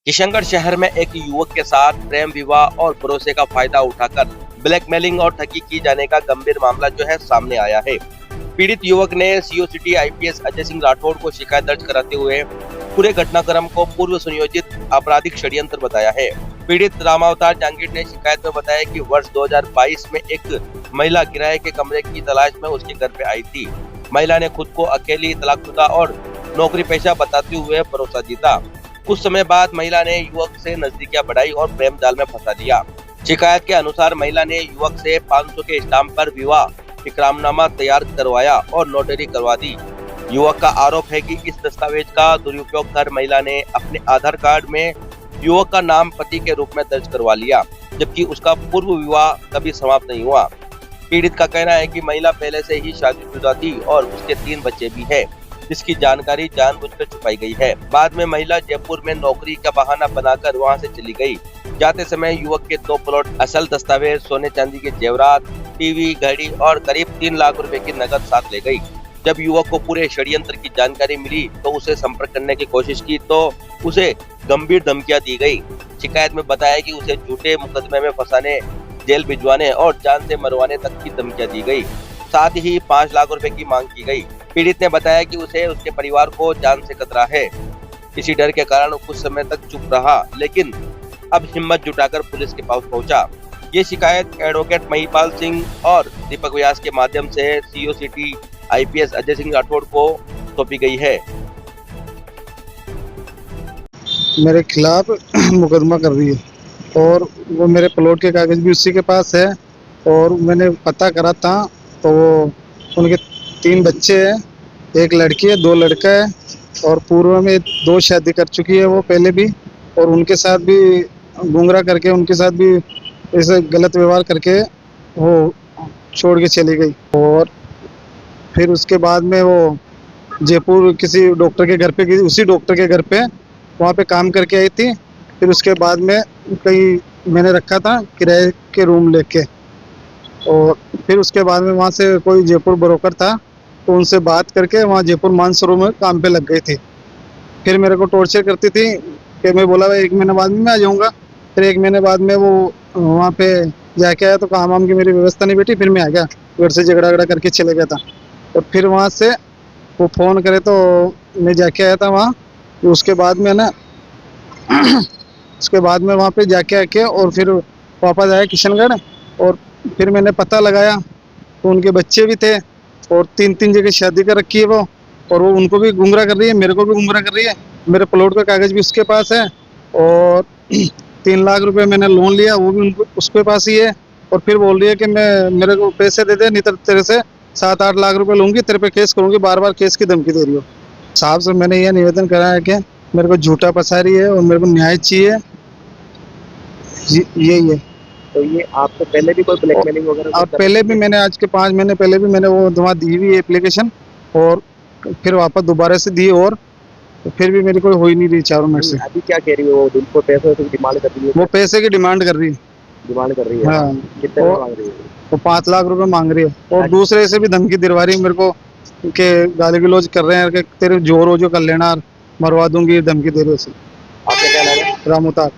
किशनगढ़ शहर में एक युवक के साथ प्रेम विवाह और भरोसे का फायदा उठाकर ब्लैकमेलिंग और ठगी की जाने का गंभीर मामला जो है सामने आया है। पीड़ित युवक ने CO city IPS Ajay Singh Rathore को शिकायत दर्ज कराते हुए पूरे घटनाक्रम को पूर्व सुनियोजित आपराधिक षड्यंत्र बताया है। पीड़ित रामावतार जहांगीर ने शिकायत में बताया कि वर्ष 2022 में एक महिला किराए के कमरे की तलाश में उसके घर पे आई थी। महिला ने खुद को अकेली, तलाकशुदा और नौकरी पेशा बताते हुए भरोसा जीता। कुछ समय बाद महिला ने युवक से नजदीकियां बढ़ाई और प्रेम जाल में फंसा दिया। शिकायत के अनुसार महिला ने युवक से 500 के स्टाम्प पर विवाह इकरामनामा तैयार करवाया और नोटरी करवा दी। युवक का आरोप है कि इस दस्तावेज का दुरुपयोग कर महिला ने अपने आधार कार्ड में युवक का नाम पति के रूप में दर्ज करवा लिया, जबकि उसका पूर्व विवाह कभी समाप्त नहीं हुआ। पीड़ित का कहना है कि महिला पहले से ही शादीशुदा थी और उसके 3 बच्चे भी हैं, जिसकी जानकारी जानबूझकर छुपाई गई है। बाद में महिला जयपुर में नौकरी का बहाना बनाकर वहां से चली गई। जाते समय युवक के 2 प्लॉट, असल दस्तावेज, सोने चांदी के जेवरात, टीवी, घड़ी और करीब 3 लाख रुपए की नकद साथ ले गई। जब युवक को पूरे षड्यंत्र की जानकारी मिली तो उसे संपर्क करने की कोशिश की तो उसे गंभीर धमकियां दी गई। शिकायत में बताया कि उसे झूठे मुकदमे में फंसाने, जेल भिजवाने और जान से मरवाने तक की धमकियां दी गई। साथ ही 5 लाख रुपए की मांग की गई। पीड़ित ने बताया कि उसे उसके परिवार को जान से खतरा है। इसी डर के कारण कुछ समय तक चुप रहा, लेकिन अब हिम्मत जुटाकर पुलिस के पास पहुंचा। ये शिकायत एडवोकेट महिपाल सिंह और दीपक व्यास के माध्यम से CO city IPS Ajay Singh Rathore को सौंपी गई है। मेरे खिलाफ मुकदमा कर रही है और वो मेरे प्लॉट के कागज भी उसी के पास है। और मैंने पता करा था तो वो उनके 3 बच्चे हैं, 1 लड़की है, 2 लड़का है और पूर्व में 2 शादी कर चुकी है वो पहले भी, और उनके साथ भी गुंगरा करके, उनके साथ भी ऐसे गलत व्यवहार करके वो छोड़ के चली गई। और फिर उसके बाद में वो जयपुर किसी डॉक्टर के घर पे, उसी डॉक्टर के घर पे वहाँ पे काम करके आई थी। फिर उसके बाद में कहीं मैंने रखा था किराए के रूम लेके, और फिर उसके बाद में वहाँ से कोई जयपुर ब्रोकर था तो उनसे बात करके वहाँ जयपुर मानसरोवर में काम पे लग गई थी। फिर मेरे को टॉर्चर करती थी कि मैं बोला भाई 1 महीने बाद में मैं आ जाऊँगा। फिर 1 महीने बाद में वो वहाँ पे जाके आया तो काम वाम की मेरी व्यवस्था नहीं बैठी। फिर मैं आ गया, घर से झगड़ा करके चले गया था। और फिर वहाँ से वो फ़ोन करे तो मैं जाके आया था वहाँ। उसके बाद में ना उसके बाद में वहाँ पे जाके आके और फिर वापस आया किशनगढ़। और फिर मैंने पता लगाया तो उनके बच्चे भी थे और 3 जगह शादी कर रखी है वो, और वो उनको भी गुमराह कर रही है, मेरे को भी गुमराह कर रही है। मेरे प्लॉट का कागज भी उसके पास है और 3 लाख रुपए मैंने लोन लिया, वो भी उनको उसके पास ही है। और फिर बोल रही है कि मैं मेरे को पैसे दे दे, नहीं तो तेरे से 7-8 लाख रुपए लूँगी, तेरे पे केस करूँगी। बार केस की धमकी दे रही हो। साहब से मैंने यह निवेदन करा है कि मेरे को झूठा फंसा रही है और मेरे को न्याय चाहिए, यही है। तो ये आपसे पहले भी कोई ब्लैकमेलिंग वगैरह? अब पहले भी मैंने, आज के 5 महीने पहले भी मैंने वो वहाँ दी हुई एप्लीकेशन, और फिर वापस दोबारा से दी, और फिर भी मेरी कोई हो ही नहीं रही 4 मिनट से। अभी क्या कह रही है वो? उनको पैसे की डिमांड कर रही है? वो पैसे की डिमांड कर रही है। डिमांड कर रही है? हाँ। कितने मांग रही है? वो 5 लाख रुपए मांग रही है और दूसरे से भी धमकी दिलवा रही है मेरे को कि गाली गलौज कर रहे हैं कि तेरे जोर हो जो कर लेना, मरवा दूंगी, धमकी दे रही है। आपका क्या नाम है? रामोतार।